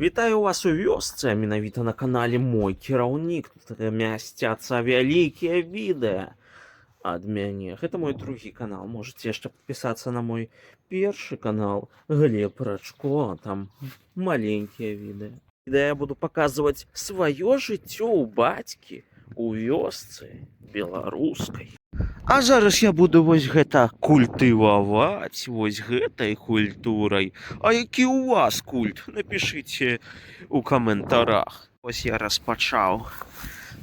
Вітаю вас у вёсцы, а менавіта на канале мой кіраўнік. Тут мясцяцца вялікія відэа ад мяне. Гэта мой другі канал. Можете яшчэ падпісацца на мой першы канал Глеб Рачко, там маленькія відэа. Я буду паказваць сваё жыццё ў бацькі у вёсцы беларускай. А зараз я буду вось гэта культываваць вось гэтай культурай. А які ў вас культ? Напішыце ў каментарах. Вось я распачаў.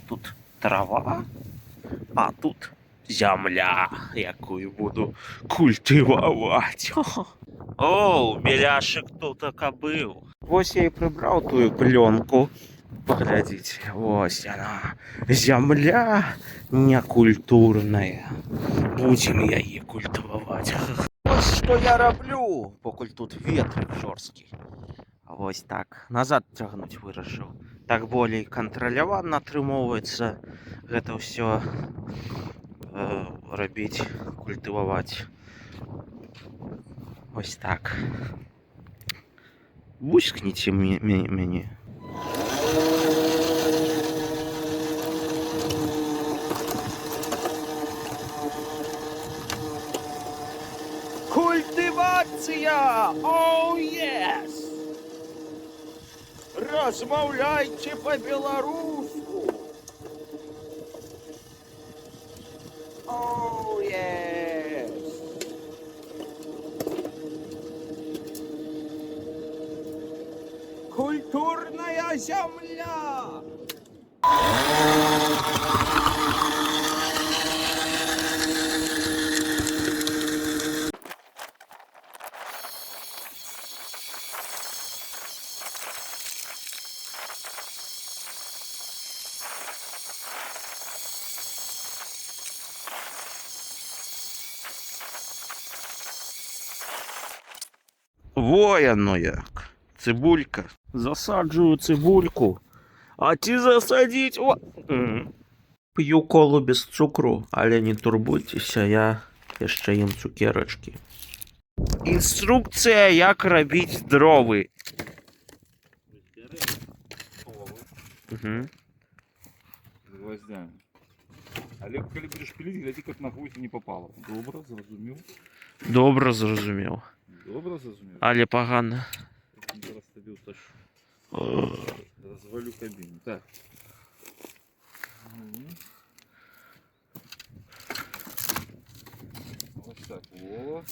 Тут трава, а тут зямля, якую буду культываваць. О, беляшык тут быў. Вось я і прыбраў тую плёнку. Паглядзіце, вось яна. Зямля некультурная. Будзем яе культываваць. Вось што я раблю, покуль тут ветрык жорсткі. Вось так, назад цягнуць вырашыў. Так болей кантралявана атрымоўваецца гэта ўсё рабіць, культываваць. Вось так. Вускніце мяне. Культивація! Оу, єс! Розмовляйте по-белоруску! Оу, єс! Культурная земля! Во яно як. Цибулька. Засаджую цибульку. А ці засадіть... П'ю колу без цукру, але не турбуйтеся, я яшчэ ем цукерачкі. Інструкцыя, як рабіць дровы. Гвоздями. Але калі будеш піліць, глядзі, як на гвоздь не попало. Добра, зразумеў? Добра зразумеў. Добра зразумеў? Але пагана. Зараз табе ўташу. Развалю кабіну. Так. Вот так. О.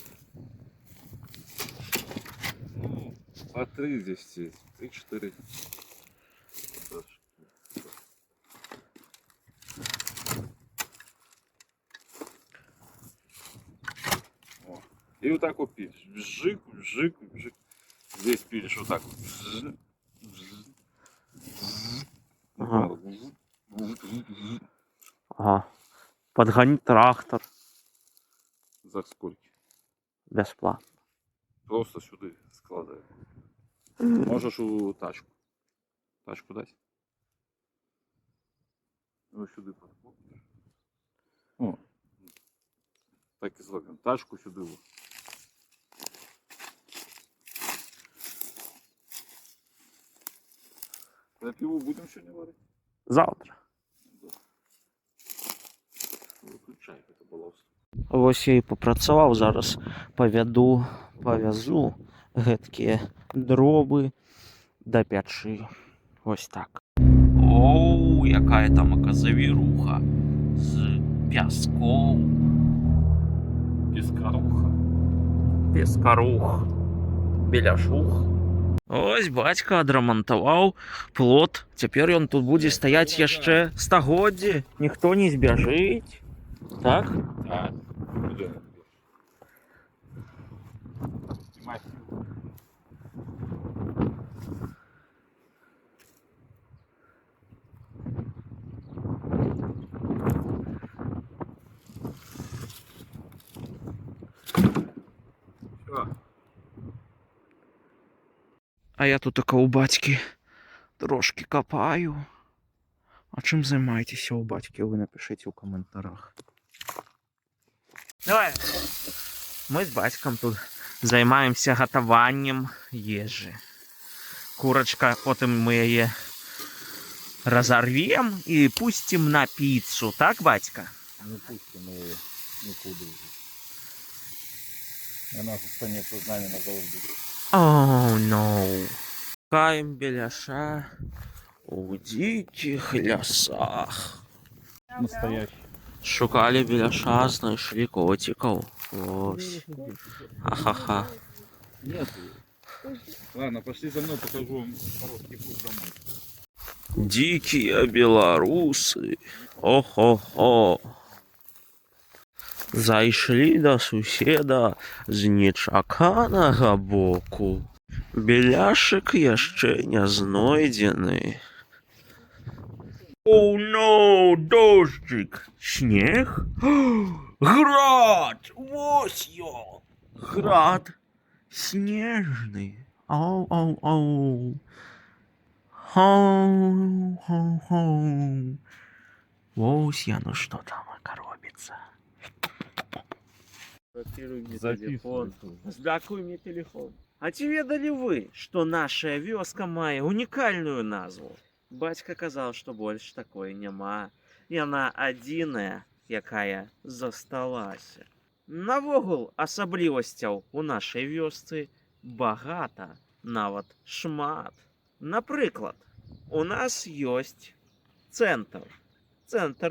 Ну, по 3 здесь есть. 3-4. И вот так вот пишешь. Вжик, вжик, вжик. Здесь пишешь вот так вот. Ага. Ага. Подгонить трактор. За сколько? Бесплатно. Просто сюда складывай. Можешь у тачку. Тачку дать? Ну сюда подходишь. О. Так и зробим. Тачку сюда. На пиво будем сегодня варить? Завтра. Выключай это баловство. Ось я і попрацаваў, зараз павязу гэткія дровы да печы. Ось так. Оу, якая там завіруха з пяскоў. Пескаруха. Пескарух. Беляшух. Ось бацька адрамантаваў плот. Цяпер ён тут будзе стаяць яшчэ стагоддзі. Ніхто не збяжыць. Так? Так. Куда? Снимай. Все. А я тут у бацькі трошки копаю. А чым займаецеся у бацькі? Вы напишите ў каментарах. Давай. Мы з бацькам тут займаемся гатаваннем ежы. курочка, потім ми її розорвем і пустим на піцу. Так, батька? Не пустим мы ее никуда уже. Она станет сознание назавжди. Оу, ноу. Шукаємо біляша у диких лісах. Настоящий. Шукали біляша, знайшли котиків. Ось. Ха-ха-ха. Нет. Ладно, пошли за мной, покажу вам короткий путь домой. Дикие белорусы. О-хо-хо. Зайшли до суседа з нечаканого боку. Біляшек яшчэ не знойдзены. Оу, ноу, дождик. Снег? Град! Вось ён! Град снежный. Оу-оу-оу. Хоу-хоу-хоу. Вось яно што там робіцца. Записывай. Здакуй мне телефон. А ці ведалі вы, што наша вёска мае унікальную назву? Бацька казаў, што больш такой няма. Яна адзіная, якая засталася. Навогул асаблівасцяў у нашай вёсцы багата, нават шмат. Напрыклад, у нас ёсць цэнтр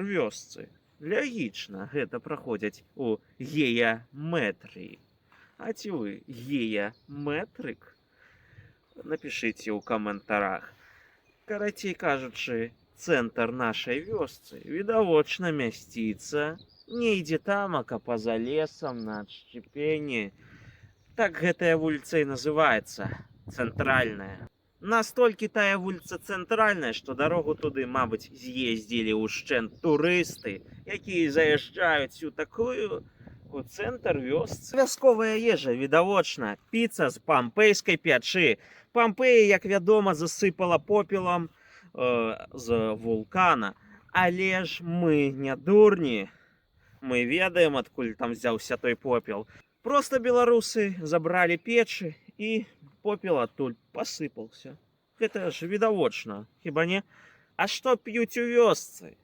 вёсцы. Лягічна, гэта праходзяць у геаметрыі. А ці вы геаметрык? Напішыце ў каментарах. Карацей кажучы, цэнтр нашай вёсцы відавочна мясціцца недзе тамака па-за лесам на адшчэпенні. Так гэтая вуліца і называецца цэнтральная. Настолькі тая вуліца цэнтральная, што дарогу туды, мабыць, з'ездзілі ўшчэнт турысты, якія заязджаюць у такую у цэнтр вёсцы. Вясковая ежа, відавочна, піца з пампейскай пячы. Пампея, як вядома, засыпала попелам з вулкана. Але ж мы не дурні. Мы ведаем, адкуль там взяўся той попел. Просто беларусы забралі печы і попел адтуль пасыпаўся. Гэта ж відавочна, хіба не? А што п'юць у вёсцы?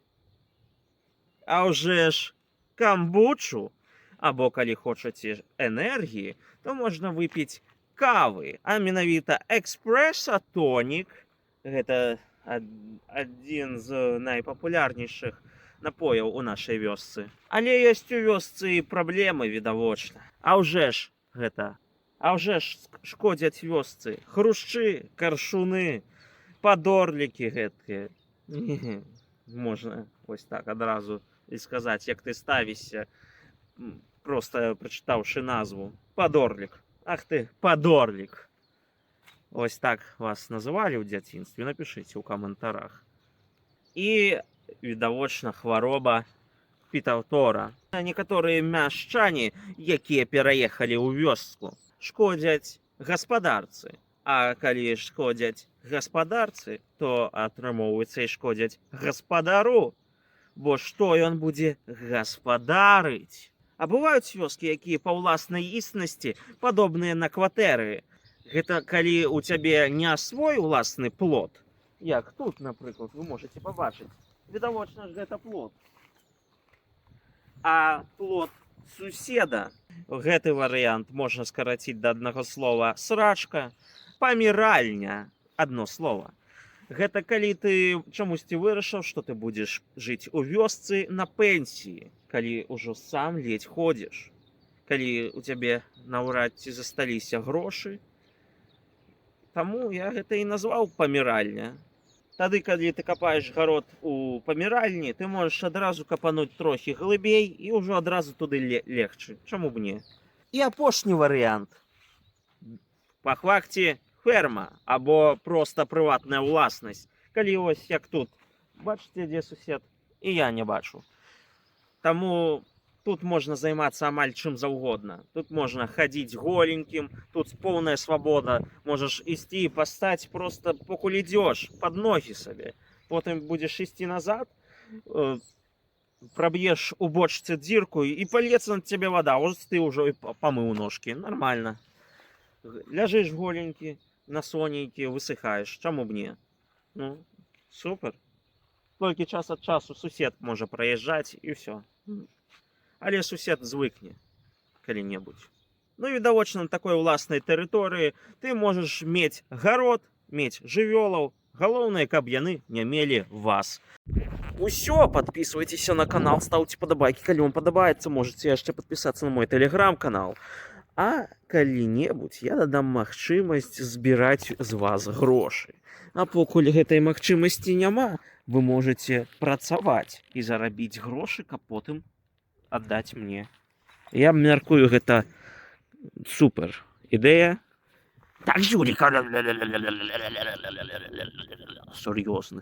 А ўжо ж камбучу, або калі хочаце энергіі, то можна выпіць кавы, а менавіта экспрэса-тонік. Гэта адзін з найпапулярнейшых напояў у нашай вёсцы. Але ёсць у вёсцы і праблемы, відавочна. А ўжо ж шкодзяць вёсцы хрушчы, каршуны, падорлікі гэткія. Можна вось так адразу і сказаць, як ты ставішся, проста прачытаўшы назву. Падорлік. Ах ты, падорлік. Ось так вас называлі ў дзяцінстве, напішыце ў каментарах. І, відавочна, хвароба пітаўтора. Некаторыя мяшчане, якія пераехалі ў вёску, шкодзяць гаспадарцы. А калі шкодзяць гаспадарцы, то атрымоўваецца і шкодзяць гаспадару. Бо што ён будзе гаспадарыць? А бываюць вёскі, якія па ўласнай існасці падобныя на кватэры. Гэта калі ў цябе не свой уласны плот, як тут, напрыклад, вы можаце пабачыць. Відавочна ж гэта плот. А плот суседа. Гэты варыянт можна скараціць да аднаго слова срачка. Паміральня. Адно слова. Гэта калі ты чамусьці вырашыў, што ты будзеш жыць у вёсцы на пенсіі, калі ўжо сам ледзь ходзіш. Калі у цябе наўрад ці засталіся грошы. Таму я гэта і назваў паміральня. Тады, калі ты капаеш гарод у паміральні, ты можаш адразу капануць трохі глыбей і ўжо адразу туды легчы. Чаму б не? І апошні варыянт. Пахвахці ферма або проста прыватная ўласнасць. Калі ось як тут. Бачыце, дзе сусед? І я не бачу. Таму тут можна займацца амаль чым заўгодна. Тут можна хадзіць голенькім, тут поўная свабода. Можаш ісці і пастаць проста покуль ідзёш, пад ногі сабе. Потым будзеш ісці назад, праб'еш у бочцы дзірку і пальецца на цябе вада. Ось ты ўжо і памыў ножкі. Нармальна. Ляжыш голенькі, на сонейкі высыхаеш, чаму б не? Ну, супер. Толькі час ад часу сусед можа праязджаць і ўсё. Але сусед звыкне калі-небудзь. Ну і відавочна, на такой уласнай тэрыторыі ты можаш мець гарод, мець жывёлаў. Галоўнае, каб яны не мелі вас. Усё, подписывайтеся на канал, ставьте падабайкі, калі вам падабаецца, можете яшчэ подписаться на мой телеграм-канал. А калі-небудзь я дадам магчымасць збіраць з вас грошы. А покуль гэтай магчымасці няма, вы можете працаваць і зарабіць грошы, каб потым аддаць мне. Я мяркую, гэта супер ідэя. Так, Юрик, сур'ёзны.